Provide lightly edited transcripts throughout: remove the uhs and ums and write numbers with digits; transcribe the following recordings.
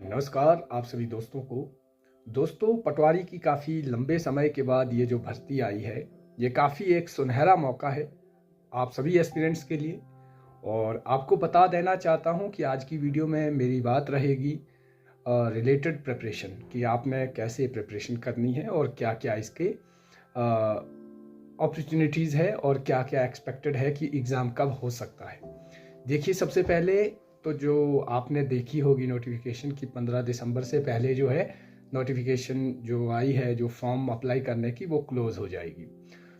नमस्कार आप सभी दोस्तों को। दोस्तों, पटवारी की काफ़ी लंबे समय के बाद ये जो भर्ती आई है, ये काफ़ी एक सुनहरा मौका है आप सभी एस्पिरेंट्स के लिए। और आपको बता देना चाहता हूँ कि आज की वीडियो में मेरी बात रहेगी रिलेटेड प्रिपरेशन कि आपने कैसे प्रिपरेशन करनी है और क्या क्या इसके अपॉर्चुनिटीज़ है और क्या क्या एक्सपेक्टेड है कि एग्ज़ाम कब हो सकता है। देखिए, सबसे पहले तो जो आपने देखी होगी नोटिफिकेशन कि 15 दिसंबर से पहले जो है नोटिफिकेशन जो आई है, जो फॉर्म अप्लाई करने की, वो क्लोज़ हो जाएगी।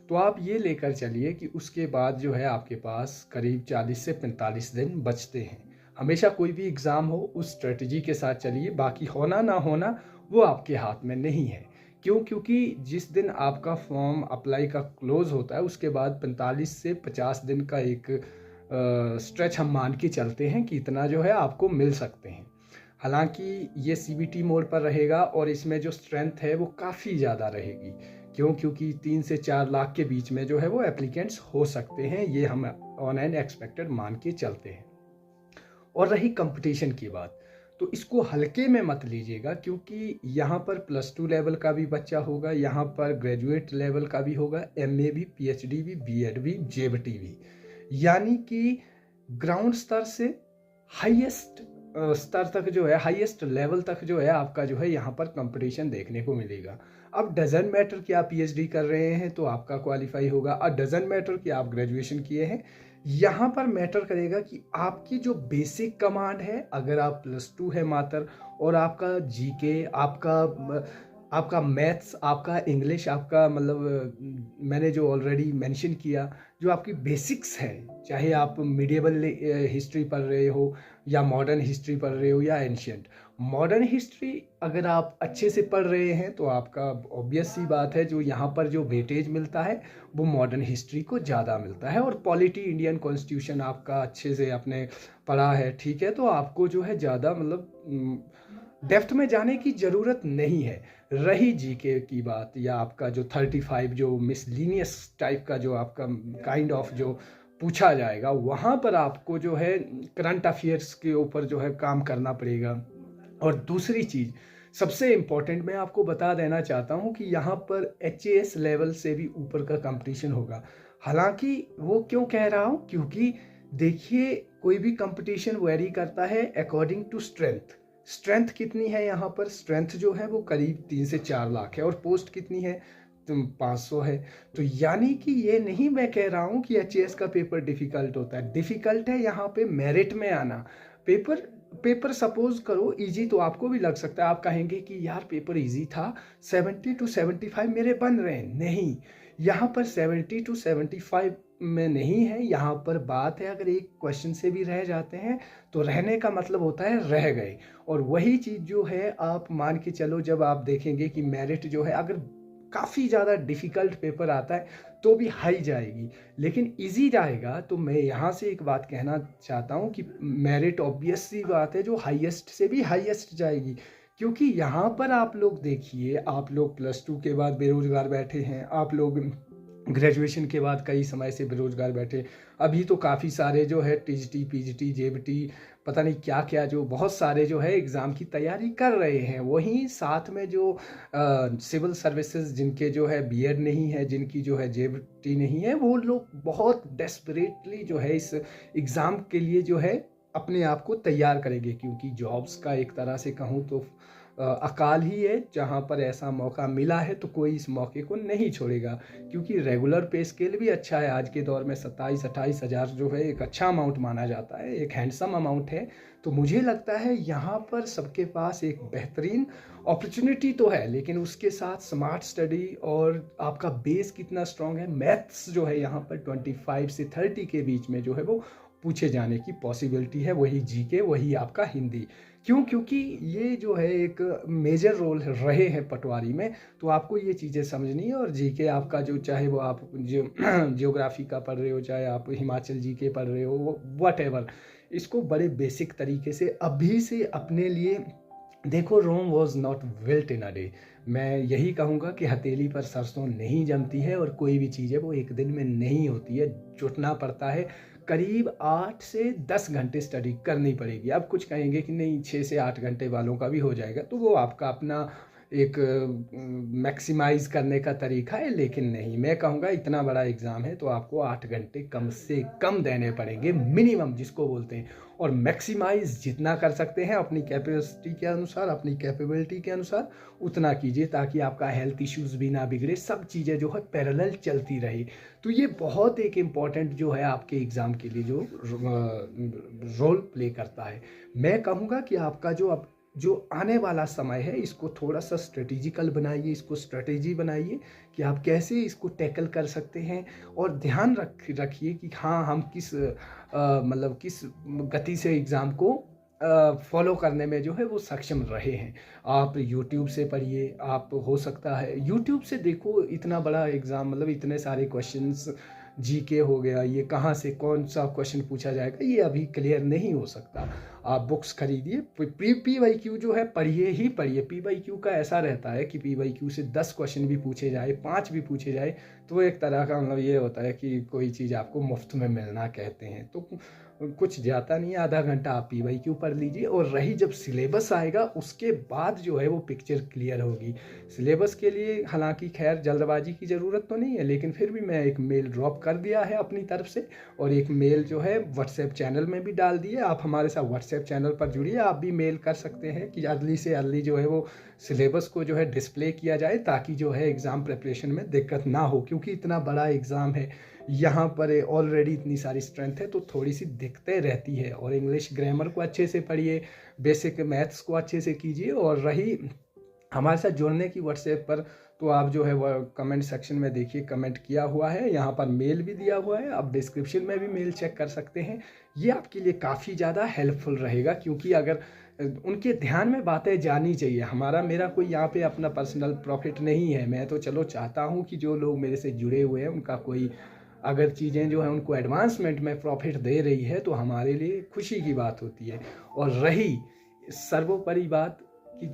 तो आप ये लेकर चलिए कि उसके बाद जो है आपके पास करीब 40 से 45 दिन बचते हैं। हमेशा कोई भी एग्ज़ाम हो उस स्ट्रेटजी के साथ चलिए, बाकी होना ना होना वो आपके हाथ में नहीं है। क्यों? क्योंकि जिस दिन आपका फॉर्म अप्लाई का क्लोज़ होता है उसके बाद 45 से 50 दिन का एक स्ट्रेच हम मान के चलते हैं कि इतना जो है आपको मिल सकते हैं। हालांकि ये सीबीटी मोड पर रहेगा और इसमें जो स्ट्रेंथ है वो काफ़ी ज़्यादा रहेगी। क्यों? क्योंकि 3 से 4 लाख के बीच में जो है वो एप्लीकेंट्स हो सकते हैं, ये हम ऑन एंड एक्सपेक्टेड मान के चलते हैं। और रही कंपटीशन की बात, तो इसको हल्के में मत लीजिएगा, क्योंकि यहाँ पर +2 लेवल का भी बच्चा होगा, यहाँ पर ग्रेजुएट लेवल का भी होगा, एमए भी, पीएचडी भी, बीएड भी, जेबीटी भी। यानी कि ग्राउंड स्तर से हाईएस्ट स्तर तक जो है, हाईएस्ट लेवल तक जो है आपका जो है यहाँ पर कंपटीशन देखने को मिलेगा। अब डजंट मैटर कि आप पीएचडी कर रहे हैं तो आपका क्वालिफाई होगा, और डजंट मैटर कि आप ग्रेजुएशन किए हैं। यहाँ पर मैटर करेगा कि आपकी जो बेसिक कमांड है, अगर आप +2 है मात्र, और आपका जीके, आपका मैथ्स, आपका इंग्लिश, आपका मतलब मैंने जो ऑलरेडी मेंशन किया, जो आपकी बेसिक्स हैं, चाहे आप मिडिएवल हिस्ट्री पढ़ रहे हो या मॉडर्न हिस्ट्री पढ़ रहे हो या एंशियंट। मॉडर्न हिस्ट्री अगर आप अच्छे से पढ़ रहे हैं तो आपका ऑब्वियस सी बात है, जो यहाँ पर जो वेटेज मिलता है वो मॉडर्न हिस्ट्री को ज़्यादा मिलता है। और पॉलिटी, इंडियन कॉन्स्टिट्यूशन आपका अच्छे से आपने पढ़ा है, ठीक है, तो आपको जो है ज़्यादा मतलब डेप्थ में जाने की ज़रूरत नहीं है। रही जीके की बात, या आपका जो 35 जो मिसलिनियस टाइप का जो आपका काइंड ऑफ जो पूछा जाएगा, वहाँ पर आपको जो है करंट अफेयर्स के ऊपर जो है काम करना पड़ेगा। और दूसरी चीज़ सबसे इम्पोर्टेंट मैं आपको बता देना चाहता हूँ कि यहाँ पर एचएएस लेवल से भी ऊपर का कंपटीशन होगा। हालांकि वो क्यों कह रहा हूँ, क्योंकि देखिए, कोई भी कंपटीशन वेरी करता है अकॉर्डिंग टू स्ट्रेंथ कितनी है यहाँ पर। स्ट्रेंथ जो है वो करीब 3 से 4 लाख है, और पोस्ट कितनी है, तो 500 है। तो यानी कि ये नहीं मैं कह रहा हूँ कि एचएएस का पेपर डिफ़िकल्ट होता है। डिफ़िकल्ट है यहाँ पे मेरिट में आना। पेपर सपोज करो इजी, तो आपको भी लग सकता है, आप कहेंगे कि यार पेपर इजी था, 70 to 75 मेरे बन रहे हैं। नहीं, यहाँ पर 70 to 75 में नहीं है। यहाँ पर बात है, अगर एक क्वेश्चन से भी रह जाते हैं तो रहने का मतलब होता है रह गए। और वही चीज़ जो है आप मान के चलो, जब आप देखेंगे कि मेरिट जो है, अगर काफ़ी ज़्यादा डिफ़िकल्ट पेपर आता है तो भी हाई जाएगी, लेकिन इजी जाएगा। तो मैं यहाँ से एक बात कहना चाहता हूँ कि मेरिट ऑब्वियस सी बात है, जो हाईएस्ट से भी हाईएस्ट जाएगी। क्योंकि यहाँ पर आप लोग देखिए, आप लोग +2 के बाद बेरोजगार बैठे हैं, आप लोग ग्रेजुएशन के बाद कई समय से बेरोजगार बैठे। अभी तो काफ़ी सारे जो है टीजीटी, पीजीटी, जेबीटी, पता नहीं क्या क्या, जो बहुत सारे जो है एग्ज़ाम की तैयारी कर रहे हैं। वहीं साथ में जो सिविल सर्विसेज जिनके जो है बीएड नहीं है, जिनकी जो है जेबीटी नहीं है, वो लोग बहुत डेस्परेटली जो है इस एग्ज़ाम के लिए जो है अपने आप को तैयार करेंगे। क्योंकि जॉब्स का एक तरह से कहूँ तो अकाल ही है। जहाँ पर ऐसा मौका मिला है तो कोई इस मौके को नहीं छोड़ेगा, क्योंकि रेगुलर पे स्केल भी अच्छा है। आज के दौर में 27-28 हज़ार जो है एक अच्छा अमाउंट माना जाता है, एक हैंडसम अमाउंट है। तो मुझे लगता है यहाँ पर सबके पास एक बेहतरीन अपॉर्चुनिटी तो है, लेकिन उसके साथ स्मार्ट स्टडी और आपका बेस कितना स्ट्रांग है। मैथ्स जो है यहाँ पर 25 से 30 के बीच में जो है वो पूछे जाने की पॉसिबिलिटी है। वही जीके, वही आपका हिंदी। क्यों? क्योंकि ये जो है एक मेजर रोल रहे हैं पटवारी में, तो आपको ये चीज़ें समझनी है। और जीके आपका जो, चाहे वो आप जियोग्राफी का पढ़ रहे हो, चाहे आप हिमाचल जीके पढ़ रहे हो, वट इसको बड़े बेसिक तरीके से अभी से अपने लिए देखो। Rome was not built in a day. मैं यही कहूँगा कि हथेली पर सरसों नहीं जमती है, और कोई भी चीज़ है वो एक दिन में नहीं होती है। जुटना पड़ता है, करीब 8 से 10 घंटे स्टडी करनी पड़ेगी। अब कुछ कहेंगे कि नहीं 6 से 8 घंटे वालों का भी हो जाएगा, तो वो आपका अपना एक मैक्सिमाइज करने का तरीका है, लेकिन नहीं, मैं कहूँगा इतना बड़ा एग्ज़ाम है तो आपको 8 घंटे कम से कम देने पड़ेंगे मिनिमम, जिसको बोलते हैं। और मैक्सिमाइज जितना कर सकते हैं अपनी कैपेसिटी के अनुसार, अपनी कैपेबिलिटी के अनुसार उतना कीजिए, ताकि आपका हेल्थ इश्यूज़ भी ना बिगड़े, सब चीज़ें जो है पैरेलल चलती रही। तो ये बहुत एक इम्पॉर्टेंट जो है आपके एग्ज़ाम के लिए जो रोल प्ले करता है। मैं कहूँगा कि आपका जो आने वाला समय है इसको थोड़ा सा स्ट्रेटेजिकल बनाइए, इसको स्ट्रेटेजी बनाइए कि आप कैसे इसको टैकल कर सकते हैं। और ध्यान रखिए कि हाँ, हम मतलब किस गति से एग्ज़ाम को फॉलो करने में जो है वो सक्षम रहे हैं। आप यूट्यूब से पढ़िए, आप हो सकता है यूट्यूब से देखो, इतना बड़ा एग्ज़ाम मतलब इतने सारे क्वेश्चंस, जीके हो गया, ये कहाँ से कौन सा क्वेश्चन पूछा जाएगा ये अभी क्लियर नहीं हो सकता। आप बुक्स खरीदिए, PYQ जो है पढ़िए ही पढ़िए। PYQ का ऐसा रहता है कि PYQ से 10 क्वेश्चन भी पूछे जाए, 5 भी पूछे जाए, तो एक तरह का मतलब ये होता है कि कोई चीज़ आपको मुफ्त में मिलना कहते हैं। तो कुछ जाता नहीं है, आधा घंटा आप PYQ पढ़ लीजिए। और रही जब सिलेबस आएगा उसके बाद जो है वो पिक्चर क्लियर होगी। सिलेबस के लिए हालांकि खैर जल्दबाजी की ज़रूरत तो नहीं है, लेकिन फिर भी मैं एक मेल ड्रॉप कर दिया है अपनी तरफ से, और एक मेल जो है व्हाट्सएप चैनल में भी डाल दी है। आप हमारे साथ व्हाट्सएप चैनल पर जुड़िए, आप भी मेल कर सकते हैं कि अर्ली से अर्ली जो है वो सिलेबस को जो है डिस्प्ले किया जाए, ताकि जो है एग्ज़ाम प्रिपरेशन में दिक्कत ना हो। क्योंकि इतना बड़ा एग्ज़ाम है, यहाँ पर ऑलरेडी इतनी सारी स्ट्रेंथ है तो थोड़ी सी दिक्कतें रहती है। और इंग्लिश ग्रामर को अच्छे से पढ़िए, बेसिक मैथ्स को अच्छे से कीजिए। और रही हमारे साथ जुड़ने की व्हाट्सएप पर, तो आप जो है वो कमेंट सेक्शन में देखिए, कमेंट किया हुआ है, यहाँ पर मेल भी दिया हुआ है, आप डिस्क्रिप्शन में भी मेल चेक कर सकते हैं। ये आपके लिए काफ़ी ज़्यादा हेल्पफुल रहेगा, क्योंकि अगर उनके ध्यान में बातें जानी चाहिए। मेरा कोई यहाँ पे अपना पर्सनल प्रॉफिट नहीं है, मैं तो चलो चाहता हूँ कि जो लोग मेरे से जुड़े हुए हैं उनका कोई अगर चीज़ें जो है उनको एडवांसमेंट में प्रॉफिट दे रही है तो हमारे लिए खुशी की बात होती है। और रही सर्वोपरि बात कि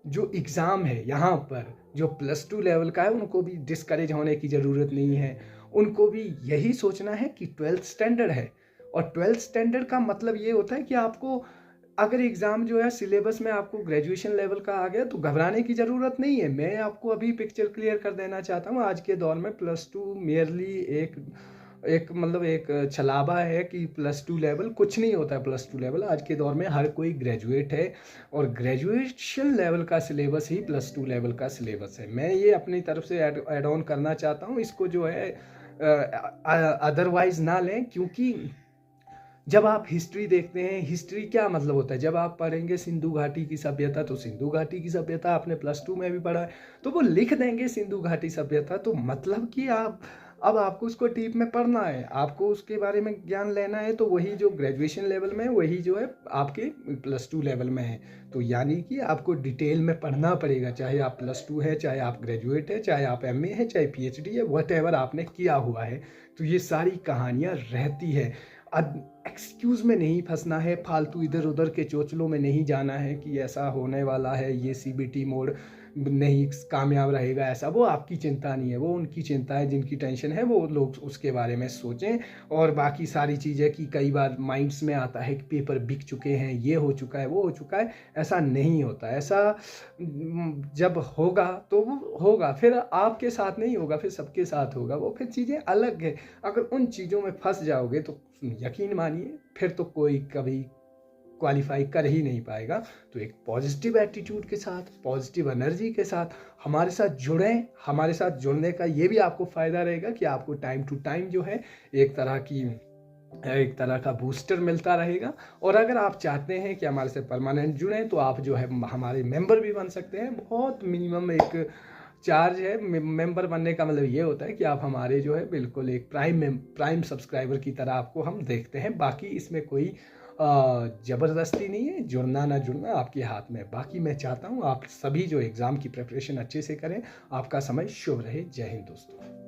जो एग्ज़ाम है यहाँ पर जो +2 लेवल का है, उनको भी डिस्करेज होने की ज़रूरत नहीं है। उनको भी यही सोचना है कि 12th स्टैंडर्ड है, और 12th स्टैंडर्ड का मतलब ये होता है कि आपको अगर एग्ज़ाम जो है सिलेबस में आपको ग्रेजुएशन लेवल का आ गया तो घबराने की ज़रूरत नहीं है। मैं आपको अभी पिक्चर क्लियर कर देना चाहता हूँ। आज के दौर में +2 मेयरली एक छलावा है कि +2 लेवल कुछ नहीं होता है। +2 लेवल आज के दौर में हर कोई ग्रेजुएट है, और ग्रेजुएशन लेवल का सिलेबस ही +2 लेवल का सिलेबस है। मैं ये अपनी तरफ से ऐड ऑन करना चाहता हूँ, इसको जो है अदरवाइज ना लें। क्योंकि जब आप हिस्ट्री देखते हैं, हिस्ट्री क्या मतलब होता है, जब आप पढ़ेंगे सिंधु घाटी की सभ्यता, तो सिंधु घाटी की सभ्यता आपने +2 में भी पढ़ा है, तो वो लिख देंगे सिंधु घाटी सभ्यता। तो मतलब कि अब आपको उसको डीप में पढ़ना है, आपको उसके बारे में ज्ञान लेना है, तो वही जो ग्रेजुएशन लेवल में है वही जो है आपके +2 लेवल में है। तो यानी कि आपको डिटेल में पढ़ना पड़ेगा, चाहे आप +2 है, चाहे आप ग्रेजुएट है, चाहे आप MA है, चाहे PhD है, व्हाटएवर आपने किया हुआ है। तो ये सारी कहानियाँ रहती है। एक्सक्यूज़ में नहीं फंसना है, फालतू इधर उधर के चोचलों में नहीं जाना है कि ऐसा होने वाला है, ये CBT मोड नहीं कामयाब रहेगा, ऐसा वो आपकी चिंता नहीं है, वो उनकी चिंता है, जिनकी टेंशन है वो लोग उसके बारे में सोचें। और बाकी सारी चीज़ें कि कई बार माइंड्स में आता है कि पेपर बिक चुके हैं, ये हो चुका है, वो हो चुका है, ऐसा नहीं होता। ऐसा जब होगा तो वो होगा, फिर आपके साथ नहीं होगा, फिर सबके साथ होगा, वो फिर चीज़ें अलग है। अगर उन चीज़ों में फंस जाओगे तो यकीन मानिए फिर तो कोई कभी क्वालिफाई कर ही नहीं पाएगा। तो एक पॉजिटिव एटीट्यूड के साथ, पॉजिटिव एनर्जी के साथ हमारे साथ जुड़ें। हमारे साथ जुड़ने का ये भी आपको फ़ायदा रहेगा कि आपको टाइम टू टाइम जो है एक तरह का बूस्टर मिलता रहेगा। और अगर आप चाहते हैं कि हमारे से परमानेंट जुड़ें तो आप जो है हमारे मेंबर भी बन सकते हैं। बहुत मिनिमम एक चार्ज है मेंबर बनने का, मतलब ये होता है कि आप हमारे जो है बिल्कुल एक प्राइम सब्सक्राइबर की तरह आपको हम देखते हैं। बाकी इसमें कोई ज़बरदस्ती नहीं है, जुड़ना ना जुड़ना आपके हाथ में। बाकी मैं चाहता हूँ आप सभी जो एग्ज़ाम की प्रिपरेशन अच्छे से करें। आपका समय शुभ रहे। जय हिंद दोस्तों।